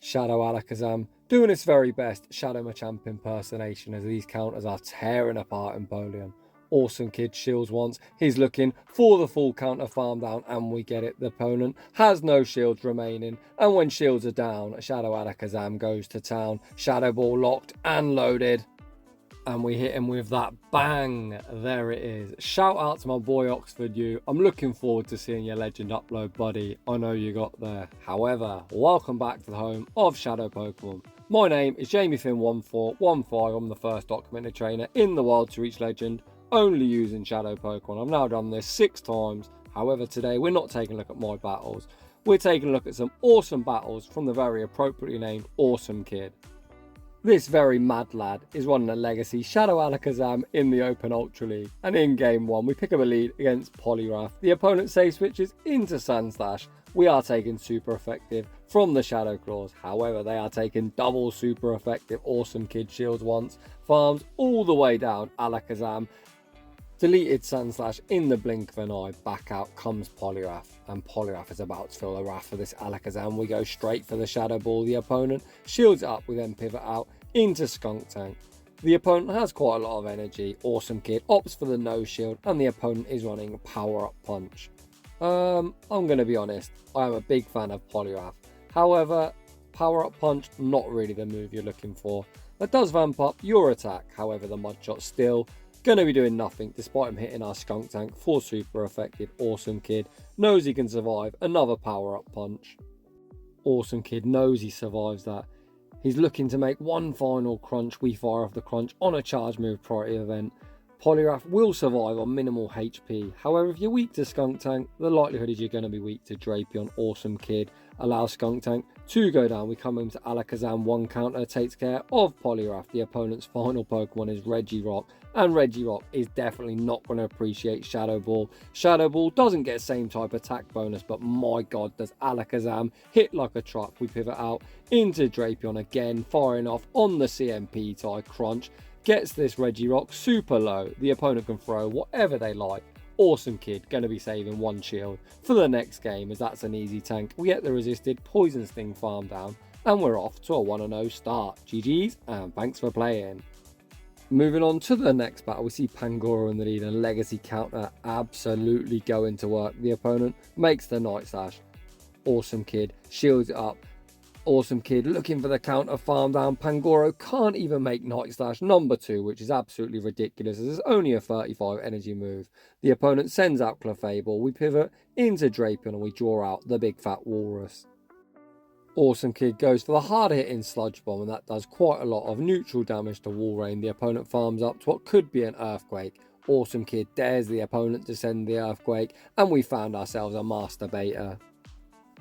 Shadow Alakazam doing its very best Shadow Machamp impersonation as these counters are tearing apart Empoleon. Awesome Kid shields once, he's looking for the full counter farm down and we get it. The opponent has no shields remaining and when shields are down, Shadow Alakazam goes to town. Shadow Ball locked and loaded. And we hit him with that bang. There it is. Shout out to my boy Oxford U. I'm looking forward to seeing your legend upload, buddy. I know you got there. However, welcome back to the home of Shadow Pokemon. My name is JamieFinn1415. I'm the first documented trainer in the world to reach legend, only using Shadow Pokemon. I've now done this 6 times. However, today we're not taking a look at my battles. We're taking a look at some awesome battles from the very appropriately named Awesome Kid. This very mad lad is running a legacy Shadow Alakazam in the Open Ultra League, and in Game 1 we pick up a lead against Poliwrath. The opponent save switches into Sandslash. We are taking super effective from the Shadow Claws, however they are taking double super effective Awesome Kid shields once, farms all the way down Alakazam. Deleted Sandslash in the blink of an eye, back out comes Poliwrath, and Poliwrath is about to feel the wrath of this Alakazam. We go straight for the Shadow Ball, the opponent shields it up, we then pivot out into Skuntank. The opponent has quite a lot of energy, Awesome Kid opts for the no shield, and the opponent is running Power Up Punch. I'm going to be honest, I am a big fan of Poliwrath, however, Power Up Punch, not really the move you're looking for. That does vamp up your attack, however the Mud Shot still going to be doing nothing despite him hitting our Skuntank for super effective. Awesome Kid knows he can survive another Power Up Punch. Awesome Kid knows he survives that. He's looking to make one final crunch. We fire off the crunch on a charge move priority event. Poliwrath will survive on minimal HP. However, if you're weak to Skuntank, the likelihood is you're going to be weak to Drapion. Awesome Kid allows Skuntank to go down. We come into Alakazam, one counter takes care of Poliwrath. The opponent's final Pokemon is Regirock, and Regirock is definitely not going to appreciate Shadow Ball. Shadow Ball doesn't get the same type of attack bonus, but my god does Alakazam hit like a truck. We pivot out into Drapion again, firing off on the CMP tie crunch. Gets this Regirock super low. The opponent can throw whatever they like. Awesome Kid going to be saving one shield for the next game as that's an easy tank. We get the resisted Poison Sting farm down and we're off to a 1-0 start. GG's and thanks for playing. Moving on to the next battle, we see Pangoro in the lead and Legacy counter absolutely going to work. The opponent makes the Night Slash. Awesome Kid shields it up. Awesome Kid looking for the counter farm down. Pangoro can't even make Night Slash number 2, which is absolutely ridiculous as it's only a 35 energy move. The opponent sends out Clefable. We pivot into Drapion and we draw out the big fat Walrus. Awesome Kid goes for the hard hitting Sludge Bomb and that does quite a lot of neutral damage to Walrein. The opponent farms up to what could be an Earthquake. Awesome Kid dares the opponent to send the Earthquake and we found ourselves a Master Beta.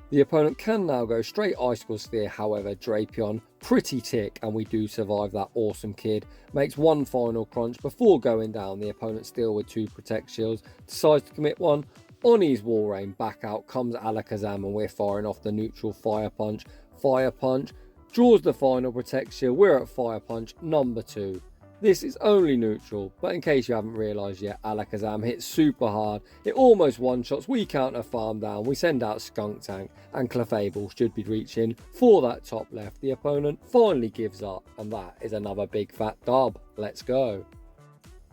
The opponent can now go straight Icicle Sphere, however Drapion pretty tick and we do survive that. Awesome Kid makes one final crunch before going down. The opponent still with 2 Protect Shields decides to commit one on his Walrein. Back out comes Alakazam and we're firing off the neutral Fire Punch. Fire Punch draws the final Protect Shield. We're at Fire Punch number 2. This is only neutral, but in case you haven't realised yet, Alakazam hits super hard. It almost one-shots. We counter farm down. We send out Skuntank, and Clefable should be reaching for that top left. The opponent finally gives up, and that is another big fat dub. Let's go.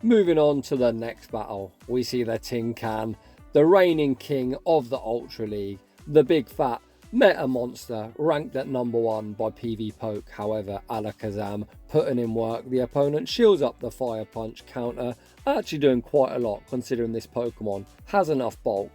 Moving on to the next battle, we see the Tin Can, the reigning king of the Ultra League, the big fat meta monster ranked at number 1 by PV Poke. However, Alakazam putting in work. The opponent shields up the Fire Punch counter, actually doing quite a lot considering this Pokemon has enough bulk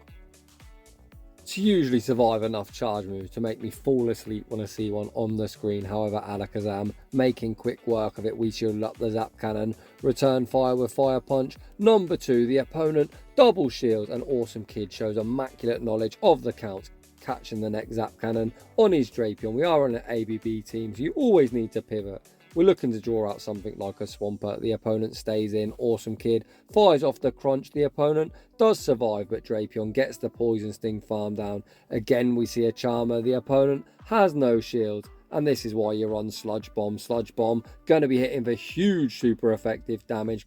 to usually survive enough charge moves to make me fall asleep when I see one on the screen. However, Alakazam making quick work of it. We shield up the Zap Cannon, return fire with Fire Punch number 2. The opponent double shields and Awesome Kid shows immaculate knowledge of the count, catching the next Zap Cannon on his Drapion. We are on an ABB team, so you always need to pivot. We're looking to draw out something like a Swampert. The opponent stays in. Awesome Kid fires off the crunch. The opponent does survive, but Drapion gets the Poison Sting farm down. Again, we see a Charmer. The opponent has no shield, and this is why you run Sludge Bomb. Sludge Bomb going to be hitting for huge super effective damage.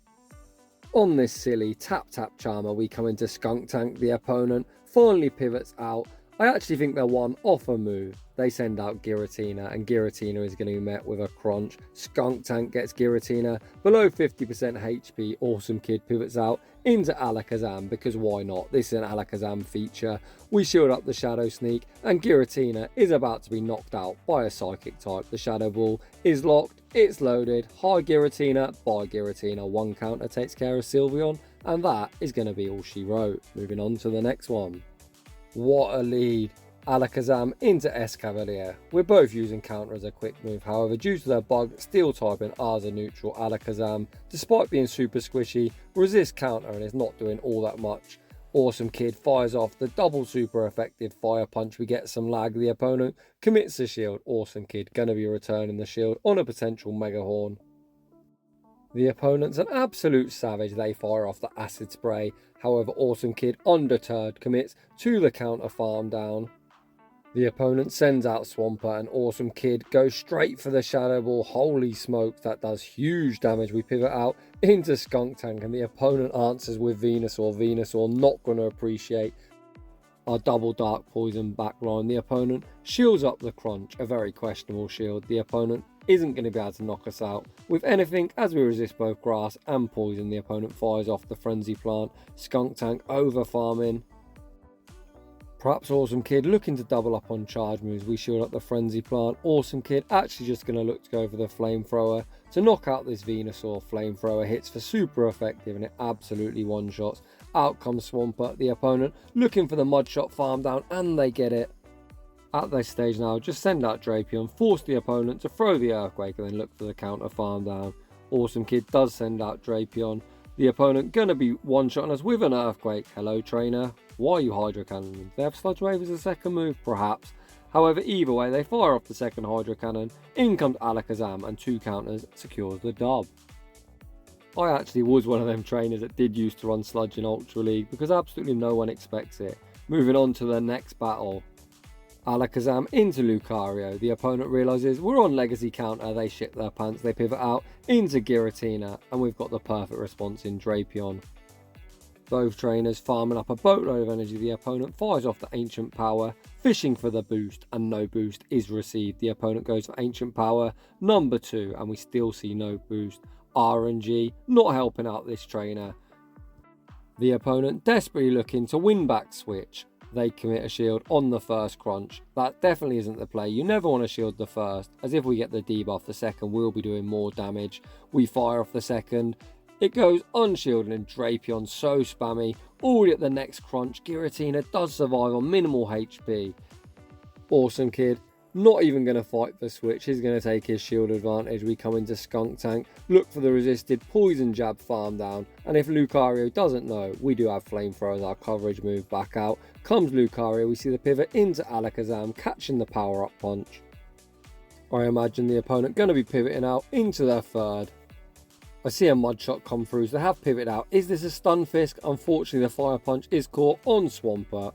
On this silly tap Charmer, we come into Skuntank. The opponent finally pivots out. I actually think they're one off a move. they send out Giratina, and Giratina is going to be met with a crunch. Skuntank gets Giratina. Below 50% HP, Awesome Kid pivots out into Alakazam, because why not? This is an Alakazam feature. We shield up the Shadow Sneak, and Giratina is about to be knocked out by a Psychic type. The Shadow Ball is locked, it's loaded. High Giratina, by Giratina. One counter takes care of Sylveon, and that is going to be all she wrote. Moving on to the next one. What a lead. Alakazam into Escavalier. We're both using counter as a quick move, however due to their bug, steel typing as a neutral, Alakazam, despite being super squishy, resists counter and is not doing all that much. Awesome Kid fires off the double super effective fire punch, we get some lag, the opponent commits a shield, Awesome Kid gonna be returning the shield on a potential Mega Horn. The opponent's an absolute savage, they fire off the acid spray, however Awesome Kid undeterred commits to the counter farm down. The opponent sends out Swampert and Awesome Kid goes straight for the Shadow Ball. Holy smokes, that does huge damage. We pivot out into Skuntank and the opponent answers with Venusaur. Venusaur not going to appreciate our double Dark Poison backline. The opponent shields up the crunch, a very questionable shield. The opponent isn't going to be able to knock us out with anything as we resist both grass and poison. The opponent fires off the Frenzy Plant. Skuntank over farming. Perhaps Awesome Kid looking to double up on charge moves. We shield up the Frenzy Plant. Awesome Kid actually just going to look to go for the Flamethrower to knock out this Venusaur. Flamethrower hits for super effective and it absolutely one-shots. Out comes Swampert, the opponent looking for the Mudshot farm down, and they get it. At this stage now, just send out Drapion, force the opponent to throw the Earthquake and then look for the counter farm down. Awesome Kid does send out Drapion. The opponent gonna be one-shotting us with an Earthquake. Hello trainer, why are you Hydro Cannon? They have Sludge Wave as a second move perhaps. However, either way, they fire off the second Hydro Cannon. In comes Alakazam and 2 counters secures the dub. I actually was one of them trainers that did used to run Sludge in Ultra League because absolutely no one expects it. Moving on to the next battle. Alakazam into Lucario. The opponent realises we're on Legacy counter, they shit their pants, they pivot out into Giratina, and we've got the perfect response in Drapion. Both trainers farming up a boatload of energy. The opponent fires off the Ancient Power, fishing for the boost, and no boost is received. The opponent goes for Ancient Power number 2, and we still see no boost. RNG not helping out this trainer. The opponent desperately looking to win back switch. They commit a shield on the first crunch. That definitely isn't the play. You never want to shield the first, as if we get the debuff, the second will be doing more damage. We fire off the second. It goes unshielded and Drapion so spammy. Already at the next crunch, Giratina does survive on minimal HP. Awesome Kid not even going to fight for switch. He's going to take his shield advantage. We come into Skuntank, look for the resisted Poison Jab farm down, and if Lucario doesn't know, we do have Flamethrower as our coverage move. Back out comes Lucario. We see the pivot into Alakazam, catching the power up punch. I imagine the opponent going to be pivoting out into their third. I see a Mudshot come through, so they have pivoted out. Is this a Stun Fisk? Unfortunately, the Fire Punch is caught on Swampert,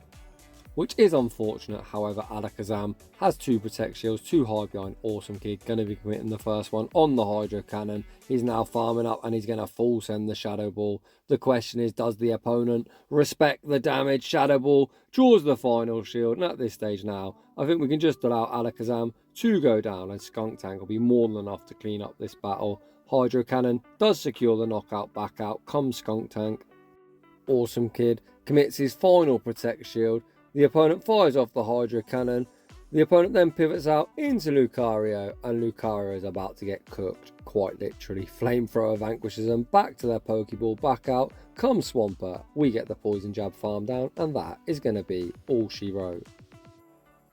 which is unfortunate. However, Alakazam has 2 Protect Shields, 2 high behind. Awesome Kid going to be committing the first one on the Hydro Cannon. He's now farming up and he's going to full send the Shadow Ball. The question is, does the opponent respect the damage? Shadow Ball draws the final shield, and at this stage now, I think we can just allow Alakazam to go down, and Skuntank will be more than enough to clean up this battle. Hydro Cannon does secure the knockout. Back out comes Skuntank. Awesome Kid commits his final Protect Shield. The opponent fires off the Hydro Cannon. The opponent then pivots out into Lucario, and Lucario is about to get cooked, quite literally. Flamethrower vanquishes them back to their Pokeball. Back out comes Swampert. We get the Poison Jab farm down, and that is going to be all she wrote.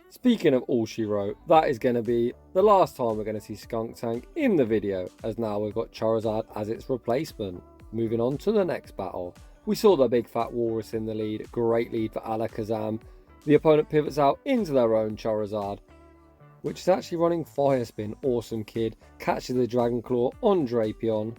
Speaking of all she wrote, that is going to be the last time we're going to see Skuntank in the video, as now we've got Charizard as its replacement. Moving on to the next battle. We saw the big fat walrus in the lead, great lead for Alakazam. The opponent pivots out into their own Charizard, which is actually running Fire Spin. Awesome Kid catches the Dragon Claw on Drapion.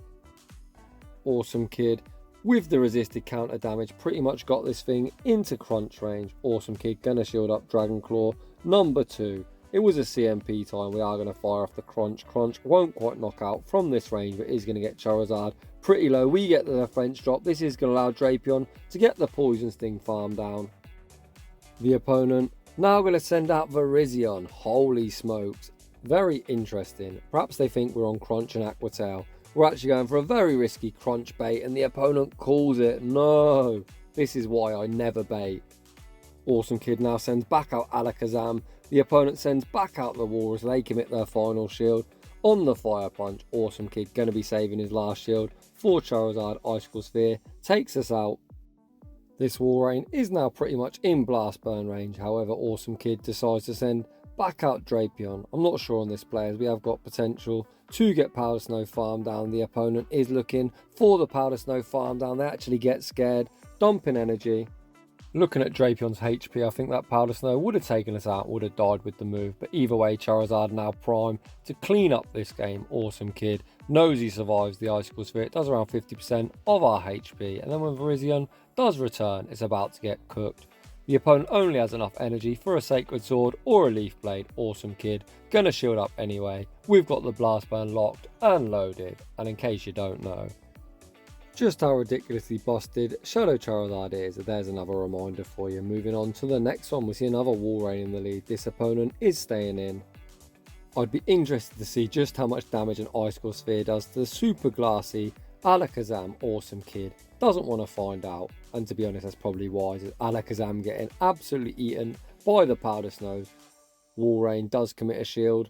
Awesome Kid with the resisted counter damage pretty much got this thing into crunch range. Awesome Kid gonna shield up Dragon Claw number 2. It was a CMP time. We are going to fire off the crunch. Crunch won't quite knock out from this range, but is going to get Charizard pretty low. We get the French drop. This is going to allow Drapion to get the Poison Sting farm down. The opponent Now I'm going to send out Virizion. Holy smokes. Very interesting. Perhaps they think we're on Crunch and Aqua Tail. We're actually going for a very risky Crunch bait and the opponent calls it. No. This is why I never bait. Awesome Kid now sends back out Alakazam. The opponent sends back out the Walrus. They commit their final shield. On the Fire Punch, Awesome Kid going to be saving his last shield for Charizard. Icicle Sphere takes us out. This Walrein is now pretty much in Blast Burn range. However, Awesome Kid decides to send back out Drapion. I'm not sure on this play as we have got potential to get Powder Snow farm down. The opponent is looking for the Powder Snow farm down. They actually get scared, dumping energy. Looking at Drapion's HP, I think that Powder Snow would have taken us out, would have died with the move. But either way, Charizard now prime to clean up this game. Awesome Kid knows he survives the Icicle Sphere. It does around 50% of our HP. And then when Virizion does return, it's about to get cooked. The opponent only has enough energy for a Sacred Sword or a Leaf Blade. Awesome Kid gonna shield up anyway. We've got the Blast Burn locked and loaded. And in case you don't know just how ridiculously busted Shadow Charizard is, there's another reminder for you. Moving on to the next one, we see another Walrein in the lead. This opponent is staying in. I'd be interested to see just how much damage an Icicle Sphere does to the super glassy Alakazam. Awesome Kid doesn't want to find out, and to be honest that's probably wise, as Alakazam getting absolutely eaten by the Powder Snows. Walrein does commit a shield.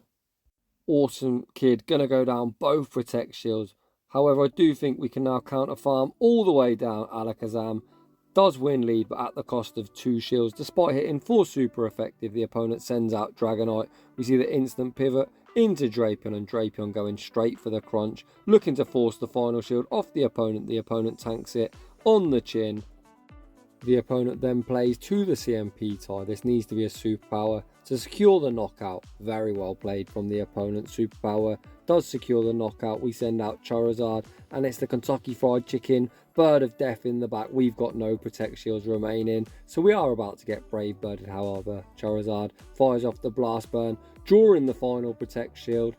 Awesome Kid gonna go down both Protect shields. However, I do think we can now counter farm all the way down. Alakazam does win lead, but at the cost of 2 shields. Despite hitting 4 super effective, the opponent sends out Dragonite. We see the instant pivot into Drapion, and Drapion going straight for the crunch, looking to force the final shield off the opponent. The opponent tanks it on the chin. The opponent then plays to the CMP tie. This needs to be a superpower to secure the knockout. Very well played from the opponent. Superpower does secure the knockout. We send out Charizard, and it's the Kentucky Fried Chicken Bird of Death in the back. We've got no Protect shields remaining, so we are about to get Brave Birded. However, Charizard fires off the Blast Burn, drawing the final Protect shield.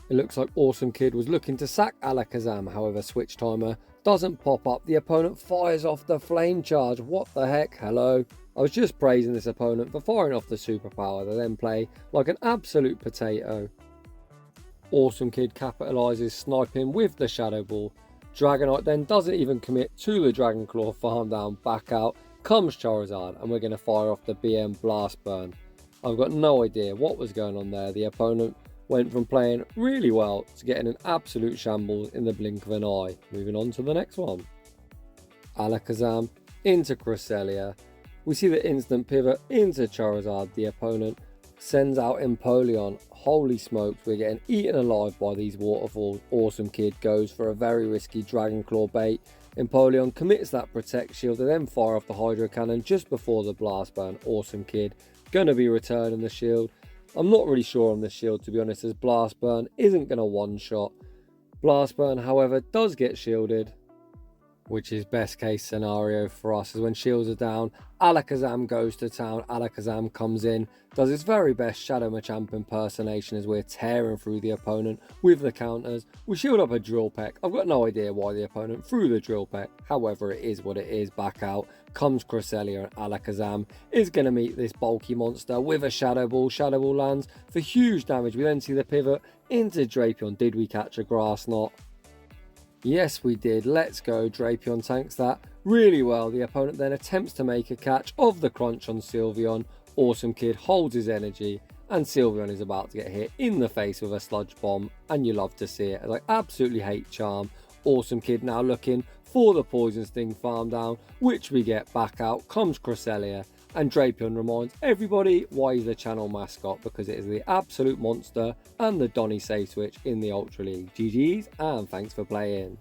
It looks like Awesome Kid was looking to sack Alakazam. However, Switch Timer doesn't pop up. The opponent fires off the Flame Charge. What the heck? Hello? I was just praising this opponent for firing off the superpower. They then play like an absolute potato. Awesome Kid capitalizes, sniping with the Shadow Ball. Dragonite then doesn't even commit to the Dragon Claw farm down. Back out comes Charizard, and we're going to fire off the BM Blast Burn. I've got no idea what was going on there. The opponent went from playing really well to getting an absolute shambles in the blink of an eye. Moving on to the next one. Alakazam into Cresselia. We see the instant pivot into Charizard. The opponent sends out Empoleon. Holy smokes, we're getting eaten alive by these waterfalls. Awesome Kid goes for a very risky Dragon Claw bait. Empoleon commits that Protect shield and then fire off the Hydro Cannon just before the Blast Burn. Awesome Kid gonna be returning the shield. I'm not really sure on this shield, to be honest, as Blast Burn isn't going to one-shot. Blast Burn, however, does get shielded, which is best case scenario for us, as when shields are down, Alakazam goes to town. Alakazam comes in, does his very best Shadow Machamp impersonation as we're tearing through the opponent with the counters. We shield up a Drill Peck. I've got no idea why the opponent threw the Drill Peck. However, it is what it is. Back out comes Cresselia, and Alakazam is going to meet this bulky monster with a Shadow Ball. Shadow Ball lands for huge damage. We then see the pivot into Drapion. Did we catch a Grass Knot? Yes, we did. Let's go. Drapion tanks that really well. The opponent then attempts to make a catch of the crunch on Sylveon. Awesome Kid holds his energy, and Sylveon is about to get hit in the face with a Sludge Bomb, and you love to see it, as I absolutely hate Charm. Awesome Kid now looking for the Poison Sting farm down, which we get. Back out comes Cresselia, and Drapion reminds everybody why he's the channel mascot, because it is the absolute monster and the Donny safe switch in the Ultra League. GG's, and thanks for playing.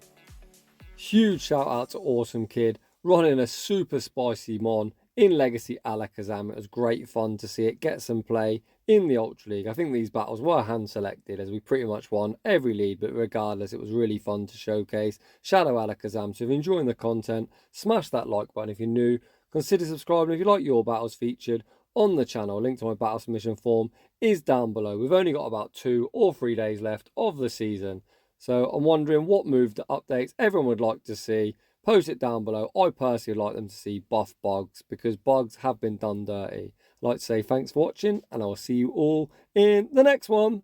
Huge shout out to Awesome Kid running a super spicy mon in Legacy Alakazam. It was great fun to see it get some play in the Ultra League. I think these battles were hand selected as we pretty much won every lead, but regardless, it was really fun to showcase Shadow Alakazam. So if you're enjoying the content, smash that like button. If you're new, consider subscribing if you like your battles featured on the channel. Link to my battle submission form is down below. We've only got about 2 or 3 days left of the season, so I'm wondering what move updates everyone would like to see. Post it down below. I personally like them to see buff bugs, because bugs have been done dirty. I'd like to say thanks for watching, and I will see you all in the next one.